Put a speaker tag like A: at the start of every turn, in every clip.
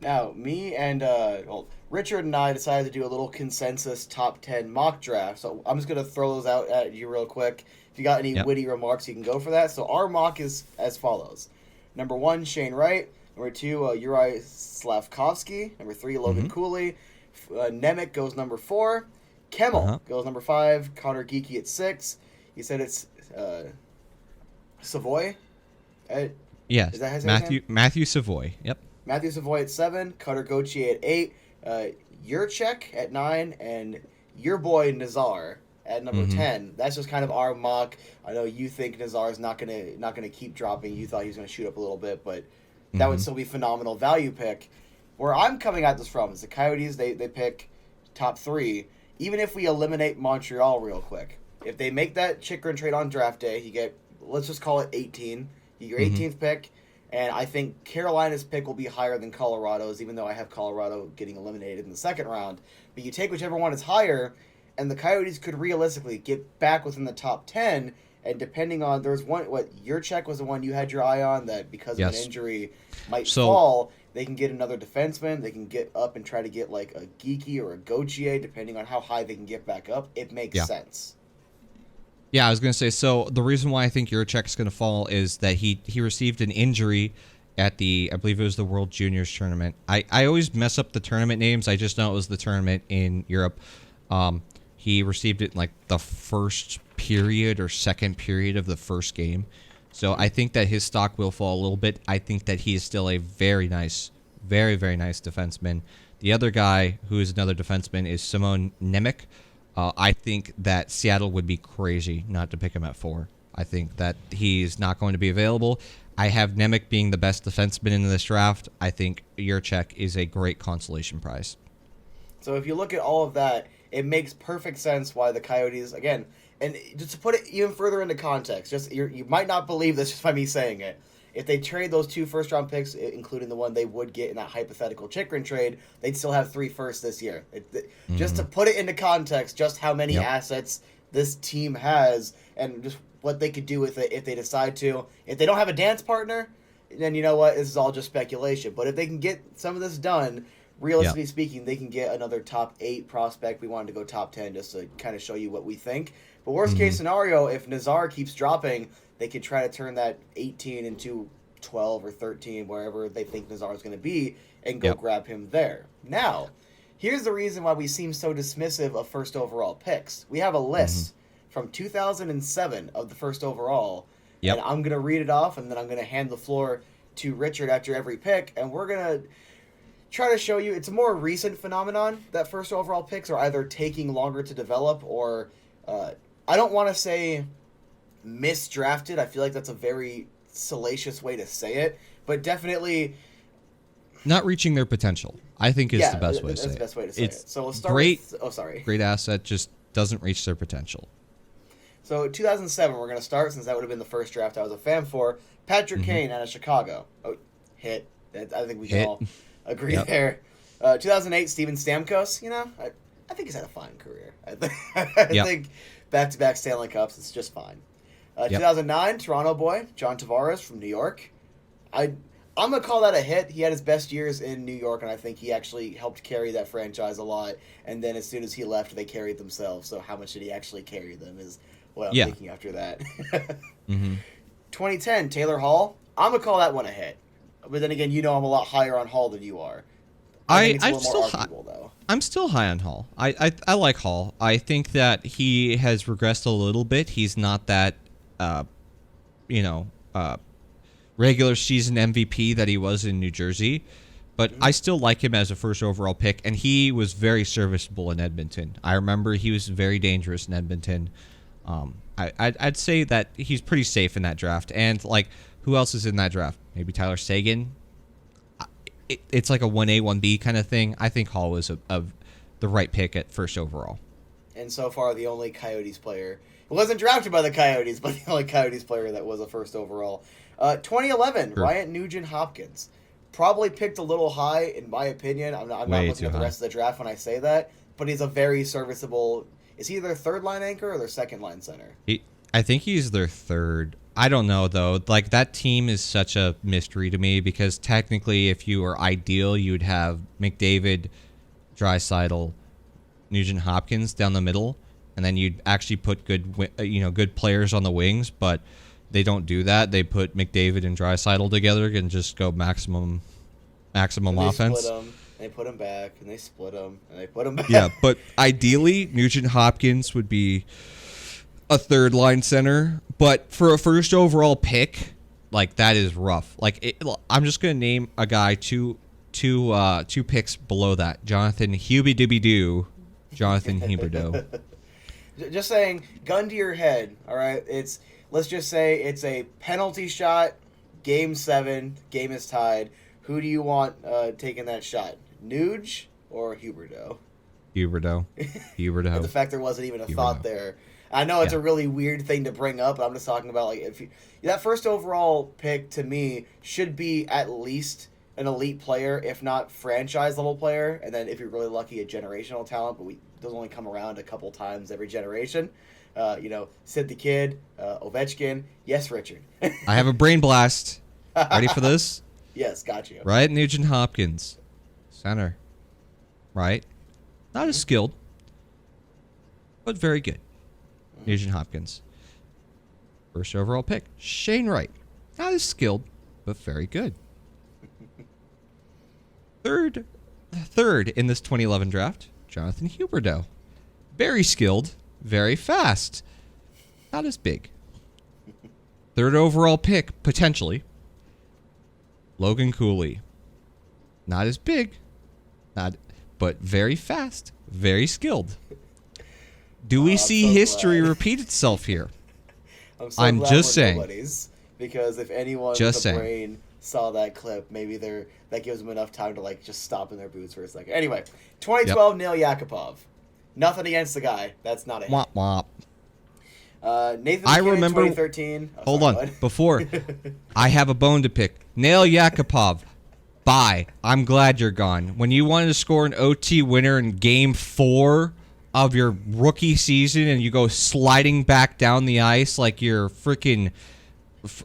A: Now, me and Richard and I decided to do a little consensus top 10 mock draft. So I'm just going to throw those out at you real quick. If you got any
B: Yep.
A: witty remarks, you can go for that. So our mock is as follows. Number 1, Shane Wright. Number 2, Uri Slavkovsky. Number 3, Logan
B: Mm-hmm.
A: Cooley. Nemec goes number 4. Kemmel
B: Uh-huh.
A: goes number 5. Connor Geeky at 6. He said it's Savoy.
B: Yes.
A: Is that his name?
B: Matthew Savoy. Yep.
A: Matthew Savoy at 7, Cutter Gauthier at 8, Yurchek at 9, and your boy Nazar at number
B: Mm-hmm.
A: 10. That's just kind of our mock. I know you think Nazar is not gonna keep dropping. You thought he was gonna shoot up a little bit, but that would
B: Mm-hmm.
A: still be phenomenal value pick. Where I'm coming at this from is the Coyotes. They pick top 3. Even if we eliminate Montreal real quick, if they make that Chikrin trade on draft day, you get, let's just call it 18. You get your 18th pick. And I think Carolina's pick will be higher than Colorado's, even though I have Colorado getting eliminated in the second round. But you take whichever one is higher, and the Coyotes could realistically get back within the top 10. And depending on, there's one, your check was the one you had your eye on that because of an
B: Yes.
A: injury might
B: So-
A: fall. They can get another defenseman. They can get up and try to get like a Geeky or a Gauthier, depending on how high they can get back up. It makes
B: Yeah.
A: sense.
B: Yeah, I was going to say, so the reason why I think Juracek's going to fall is that he received an injury at the, I believe it was the World Juniors tournament. I always mess up the tournament names. I just know it was the tournament in Europe. He received it in like the first period or second period of the first game. So I think that his stock will fall a little bit. I think that he is still a very nice, very, very nice defenseman. The other guy who is another defenseman is Simon Nemec. I think that Seattle would be crazy not to pick him at 4. I think that he's not going to be available. I have Nemec being the best defenseman in this draft. I think Juracek is a great consolation prize.
A: So if you look at all of that, it makes perfect sense why the Coyotes, again, and just to put it even further into context, you might not believe this just by me saying it. If they trade those 2 first-round picks, including the one they would get in that hypothetical Chikrin trade, they'd still have 3 firsts this year. Just to put it into context, just how many assets this team has and just what they could do with it if they decide to. If they don't have a dance partner, then you know what? This is all just speculation. But if they can get some of this done, realistically speaking, they can get another top 8 prospect. We wanted to go top 10 just to kind of show you what we think. But worst case scenario, if Nazar keeps dropping, they could try to turn that 18 into 12 or 13, wherever they think Nazar is going to be, and go grab him there. Now, here's the reason why we seem so dismissive of first overall picks. We have a list from 2007 of the first overall, and I'm going to read it off, and then I'm going to hand the floor to Richard after every pick, and we're going to try to show you it's a more recent phenomenon that first overall picks are either taking longer to develop or I don't want to say misdrafted. I feel like that's a very salacious way to say it, but definitely
B: Not reaching their potential, I think, is the best way to say it.
A: That's the best way to say
B: It's
A: it. So we'll start
B: great,
A: with... Oh, sorry.
B: great asset, just doesn't reach their potential.
A: So 2007, we're going to start, since that would have been the first draft I was a fan for. Patrick Kane out of Chicago. Oh, hit. I think we can all agree there. 2008, Steven Stamkos. You know, I think he's had a fine career. I think back-to-back Stanley Cups, it's just fine. 2009, Toronto boy, John Tavares from New York. I'm going to call that a hit. He had his best years in New York, and I think he actually helped carry that franchise a lot. And then as soon as he left, they carried themselves. So how much did he actually carry them is what I'm thinking after that. 2010, Taylor Hall. I'm going to call that one a hit. But then again, you know I'm a lot higher on Hall than you are. I think it's a little more arguable, though.
B: I'm still high on Hall. I like Hall. I think that he has regressed a little bit. He's not that, regular season MVP that he was in New Jersey. But I still like him as a first overall pick, and he was very serviceable in Edmonton. I remember he was very dangerous in Edmonton. I'd say that he's pretty safe in that draft. And, like, who else is in that draft? Maybe Tyler Seguin? It's like a 1A, 1B kind of thing. I think Hall was the right pick at first overall.
A: And so far, the only Coyotes player who wasn't drafted by the Coyotes, but the only Coyotes player that was a first overall. 2011, Ryan Nugent Hopkins. Probably picked a little high, in my opinion. I'm not looking at the rest of the draft when I say that, but he's a very serviceable... Is he their third-line anchor or their second-line center?
B: I think he's their third I don't know though. Like that team is such a mystery to me because technically, if you were ideal, you'd have McDavid, Draisaitl, Nugent, Hopkins down the middle, and then you'd actually put good players on the wings. But they don't do that. They put McDavid and Draisaitl together and just go maximum offense.
A: Split them, they put them back, and they split them, and they put them back.
B: Yeah, but ideally, Nugent Hopkins would be a third line center. But for a first overall pick, like that is rough. I'm just gonna name a guy two picks below that. Jonathan Huberdeau.
A: Just saying, gun to your head. All right, let's just say it's a penalty shot. Game 7, game is tied. Who do you want taking that shot? Nuge or Huberdeau?
B: Huberdeau.
A: The fact there wasn't even a thought there. I know it's a really weird thing to bring up, but I'm just talking about that first overall pick to me should be at least an elite player, if not franchise level player, and then if you're really lucky, a generational talent. But those only come around a couple times every generation. Sid the Kid, Ovechkin. Yes, Richard.
B: I have a brain blast. Ready for this?
A: Yes, got you.
B: Right, Nugent Hopkins, center. Right, not as skilled, but very good. Nugent Hopkins. First overall pick. Shane Wright. Not as skilled, but very good. Third in this 2011 draft, Jonathan Huberdeau. Very skilled, very fast. Not as big. Third overall pick, potentially. Logan Cooley. Not as big, but very fast, very skilled. Do we see history repeat itself here?
A: I'm just saying. Because if anyone with a brain saw that clip, maybe that gives them enough time to just stop in their boots for a second. Anyway, 2012 Nail Yakupov. Nothing against the guy. That's not a hit.
B: Womp womp.
A: Nathan McKinnon, 2013.
B: Hold on. Before, I have a bone to pick. Nail Yakupov. Bye. I'm glad you're gone. When you wanted to score an OT winner in Game 4 of your rookie season and you go sliding back down the ice like you're freaking,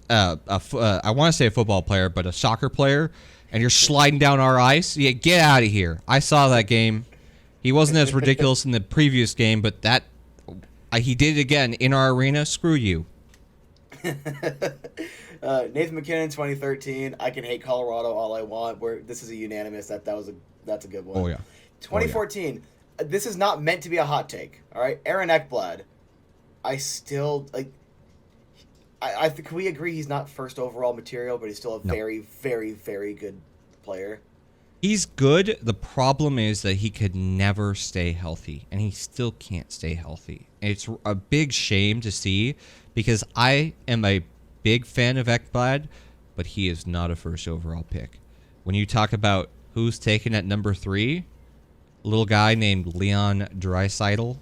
B: I want to say a football player, but a soccer player, and you're sliding down our ice, yeah, get out of here. I saw that game. He wasn't as ridiculous in the previous game, but he did it again in our arena. Screw you.
A: Nathan McKinnon, 2013. I can hate Colorado all I want. This is a unanimous. That's a good one.
B: Oh yeah.
A: 2014. This is not meant to be a hot take. All right, Aaron Ekblad. I still like. I think we agree he's not first overall material, but he's still a very, very, very good player.
B: He's good. The problem is that he could never stay healthy, and he still can't stay healthy. It's a big shame to see because I am a big fan of Ekblad, but he is not a first overall pick. When you talk about who's taken at number 3, a little guy named Leon Draisaitl.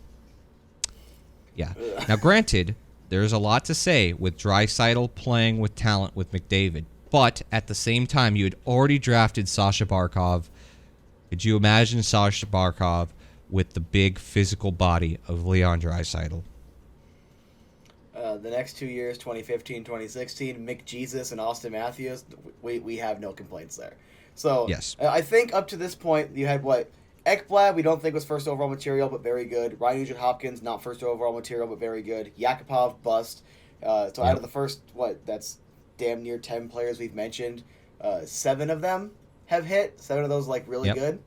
B: Yeah. Now, granted, there's a lot to say with Draisaitl playing with talent with McDavid. But at the same time, you had already drafted Sasha Barkov. Could you imagine Sasha Barkov with the big physical body of Leon Draisaitl?
A: The next 2 years, 2015, 2016, Mick Jesus and Austin Matthews, we have no complaints there. So
B: yes.
A: I think up to this point, you had Ekblad, we don't think was first overall material, but very good. Ryan Nugent Hopkins, not first overall material, but very good. Yakupov, bust. Out of the first, that's damn near 10 players we've mentioned, 7 of them have hit. 7 of those really good.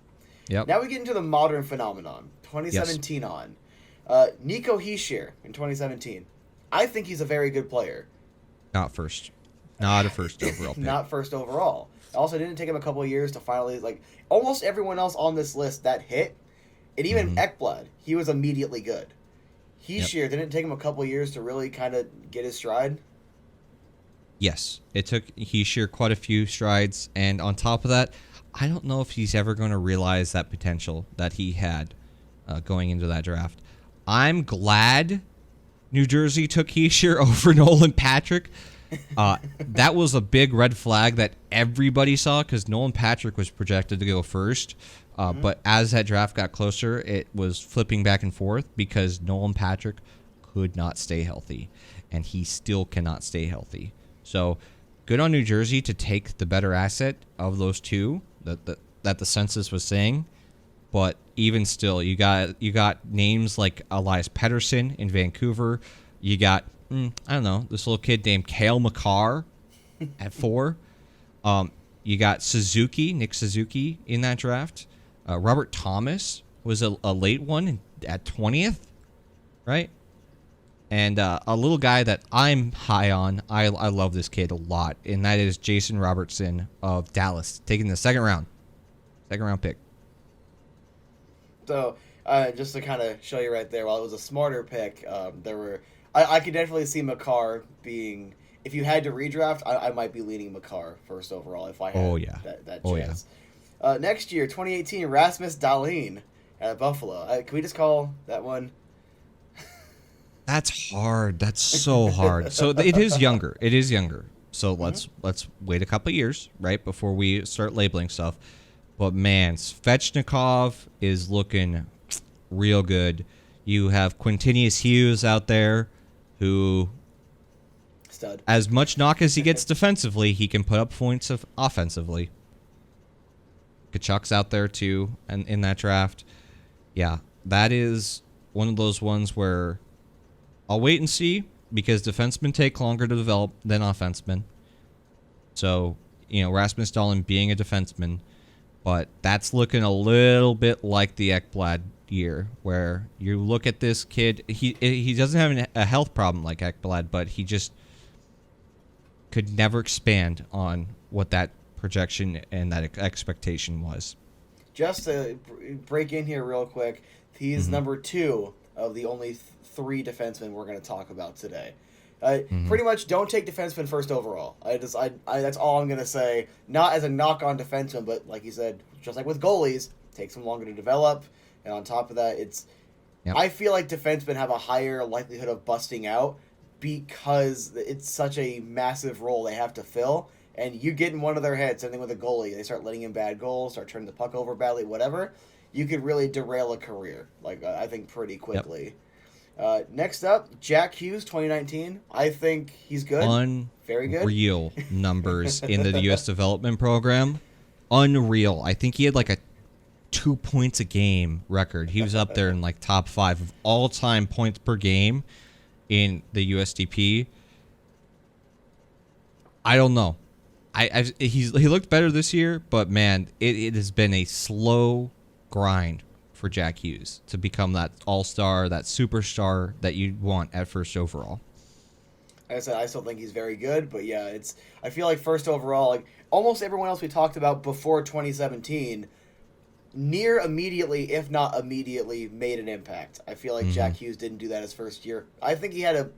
B: Yep.
A: Now we get into the modern phenomenon. 2017 on. Nico Hischier in 2017. I think he's a very good player.
B: Not first. Not a first overall pick.
A: Not first overall. Also, it didn't take him a couple of years to finally, almost everyone else on this list that hit, and even Ekblad, he was immediately good. Hischier, didn't take him a couple of years to really kind of get his stride?
B: Yes, it took Hischier quite a few strides, and on top of that, I don't know if he's ever going to realize that potential that he had going into that draft. I'm glad New Jersey took Hischier over Nolan Patrick. That was a big red flag that everybody saw because Nolan Patrick was projected to go first. But as that draft got closer, it was flipping back and forth because Nolan Patrick could not stay healthy. and he still cannot stay healthy. So good on New Jersey to take the better asset of those two that the census was saying. But even still, you got names like Elias Pettersson in Vancouver. You got I don't know, this little kid named Cale Makar at 4. You got Nick Suzuki in that draft. Robert Thomas was a late one at 20th, right? And a little guy that I'm high on, I love this kid a lot, and that is Jason Robertson of Dallas, taking the second round pick.
A: So, just to kind of show you right there, while it was a smarter pick, I could definitely see Makar being, if you had to redraft, I might be leaning Makar first overall if I had that chance. Yeah. Next year, 2018, Rasmus Dahlin at Buffalo. Can we just call that one?
B: That's hard. That's so hard. So it is younger. So let's wait a couple years, right, before we start labeling stuff. But man, Svechnikov is looking real good. You have Quintinius Hughes out there, who,
A: stud.
B: As much knock as he gets defensively, he can put up points offensively. Kachuk's out there too, and in that draft. Yeah, that is one of those ones where I'll wait and see, because defensemen take longer to develop than offensemen. So, Rasmus Dahlin being a defenseman, but that's looking a little bit like the Ekblad year, where you look at this kid, he doesn't have a health problem like Ekblad, but he just could never expand on what that projection and that expectation was.
A: Just to break in here real quick, he's number 2 of the only 3 defensemen we're going to talk about today. Pretty much don't take defensemen first overall. That's all I'm going to say. Not as a knock on defensemen, but like you said, just like with goalies, it takes them longer to develop. And on top of that, I feel like defensemen have a higher likelihood of busting out because it's such a massive role they have to fill. And you get in one of their heads, something with a goalie, they start letting in bad goals, start turning the puck over badly, whatever, you could really derail a career, I think, pretty quickly. Yep. Next up, Jack Hughes, 2019. I think he's good. Very good.
B: Unreal numbers in the U.S. development program. Unreal. I think he had a 2 points a game record. He was up there in top 5 of all-time points per game in the USDP. I don't know. He looked better this year, but man, it has been a slow grind for Jack Hughes to become that all-star, that superstar that you want at first overall.
A: Like I said, I still think he's very good, but yeah, I feel like first overall, almost everyone else we talked about before 2017, near immediately, if not immediately, made an impact. I feel like Jack Hughes didn't do that his first year. I think he had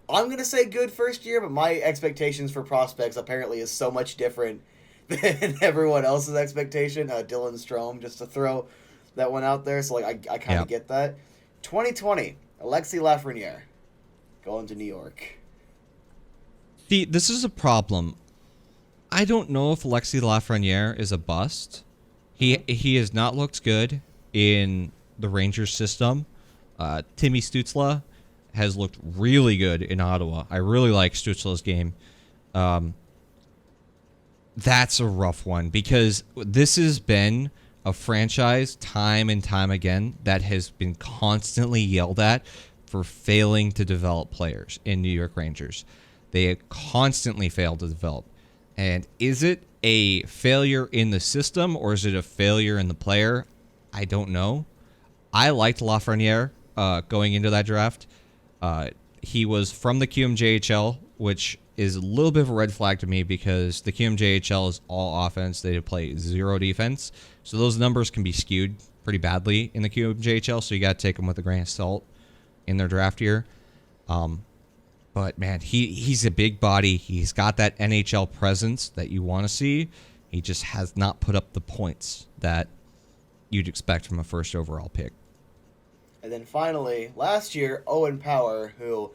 A: I'm going to say good first year, but my expectations for prospects apparently is so much different than everyone else's expectation. Dylan Strome, just to throw that one out there. So, I kind of get that. 2020, Alexis Lafreniere going to New York.
B: See, this is a problem. I don't know if Alexis Lafreniere is a bust. He has not looked good in the Rangers system. Timmy Stützle has looked really good in Ottawa. I really like Stützle's game. That's a rough one, because this has been a franchise time and time again that has been constantly yelled at for failing to develop players in New York Rangers. They constantly fail to develop. And is it a failure in the system, or is it a failure in the player? I don't know. I liked Lafreniere going into that draft. He was from the QMJHL, which is a little bit of a red flag to me, because the QMJHL is all offense. They play 0 defense. So those numbers can be skewed pretty badly in the QMJHL, so you got to take them with a grain of salt in their draft year. But, man, he's a big body. He's got that NHL presence that you want to see. He just has not put up the points that you'd expect from a first overall pick.
A: And then finally, last year, Owen Power, who,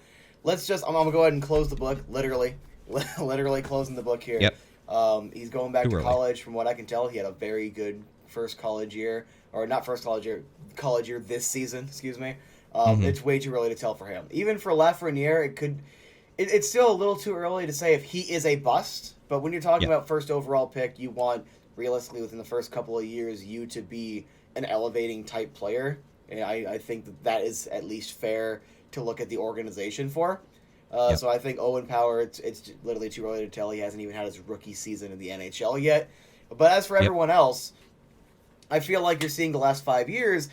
A: I'm going to go ahead and close the book, literally closing the book here.
B: Yep.
A: He's going back to college. From what I can tell, he had a very good college year this season, excuse me. It's way too early to tell for him. Even for Lafreniere, it's still a little too early to say if he is a bust. But when you're talking about first overall pick, you want, realistically, within the first couple of years, you to be an elevating type player. And I think that is at least fair to look at the organization for. So I think Owen Power, it's literally too early to tell. He hasn't even had his rookie season in the NHL yet. But as for everyone else, I feel like you're seeing the last 5 years,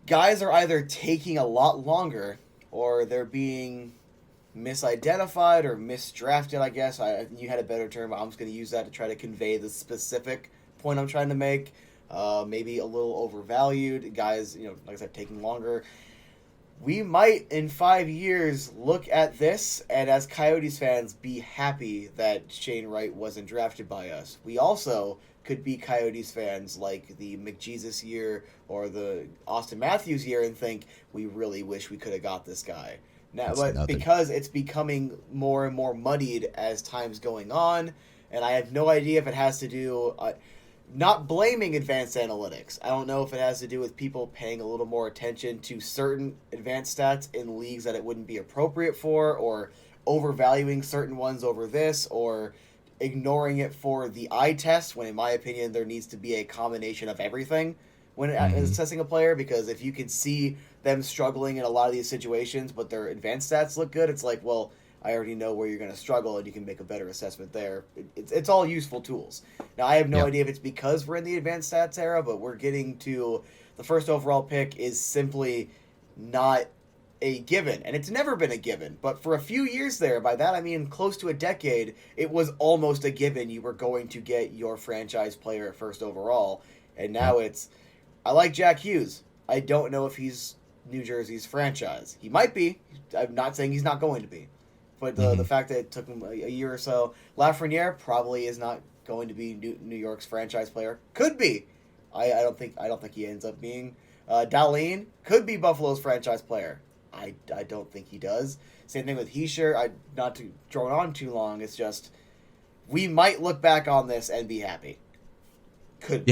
A: guys are either taking a lot longer or they're being misidentified or misdrafted, I guess. You had a better term. I'm just going to use that to try to convey the specific point I'm trying to make. Maybe a little overvalued. Guys, like I said, taking longer. We might, in 5 years, look at this and, as Coyotes fans, be happy that Shane Wright wasn't drafted by us. We also could be Coyotes fans like the McJesus year or the Austin Matthews year and think, we really wish we could have got this guy. Now, but because it's becoming more and more muddied as time's going on, and I have no idea if it has to do... not blaming advanced analytics. I don't know if it has to do with people paying a little more attention to certain advanced stats in leagues that it wouldn't be appropriate for, or overvaluing certain ones over this, or ignoring it for the eye test, when in my opinion there needs to be a combination of everything when assessing a player, because if you can see them struggling in a lot of these situations but their advanced stats look good, it's like, well, I already know where you're going to struggle, and you can make a better assessment there. It's all useful tools. Now, I have no idea if it's because we're in the advanced stats era, but we're getting to the first overall pick is simply not a given, and it's never been a given. But for a few years there, by that I mean close to a decade, it was almost a given you were going to get your franchise player at first overall, and now it's, I like Jack Hughes. I don't know if he's New Jersey's franchise. He might be. I'm not saying he's not going to be. But the fact that it took him a year or so, Lafreniere probably is not going to be New York's franchise player. Could be. I don't think he ends up being. Dahlin could be Buffalo's franchise player. I don't think he does. Same thing with Heischer. Not to drone on too long. It's just we might look back on this and be happy. Could be.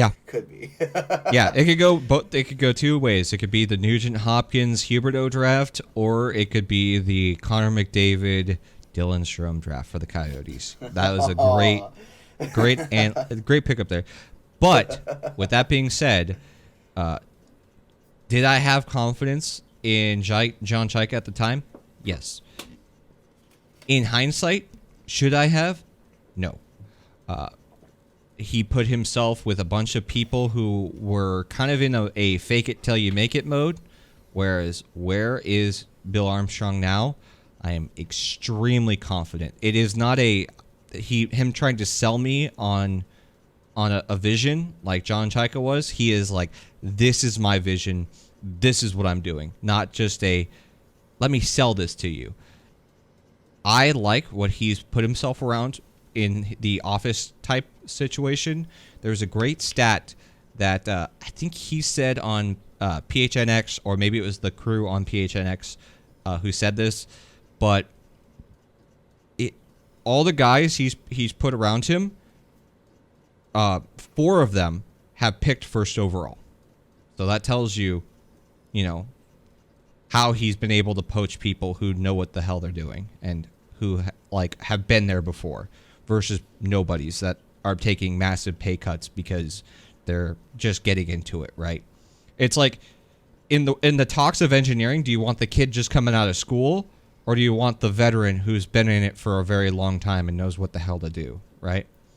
B: Yeah, it could go both. It could go two ways. It could be the Nugent Hopkins Huberdeau draft, or it could be the Connor McDavid Dylan Strome draft for the Coyotes. That was a great pickup there. But with that being said, did I have confidence in John Chaika at the time? Yes. In hindsight, should I have? No. He put himself with a bunch of people who were kind of in a fake it till you make it mode. Whereas, where is Bill Armstrong now? I am extremely confident. It is not him trying to sell me on a vision like John Chaika was. He is like, this is my vision. This is what I'm doing. Not just let me sell this to you. I like what he's put himself around in the office type situation. There's a great stat that I think he said on PHNX, or maybe it was the crew on PHNX who said this, but all the guys he's put around him, 4 of them have picked first overall. So that tells you, how he's been able to poach people who know what the hell they're doing and who have been there before, versus nobodies that are taking massive pay cuts because they're just getting into it, right? It's like in the talks of engineering, do you want the kid just coming out of school, or do you want the veteran who's been in it for a very long time and knows what the hell to do, right?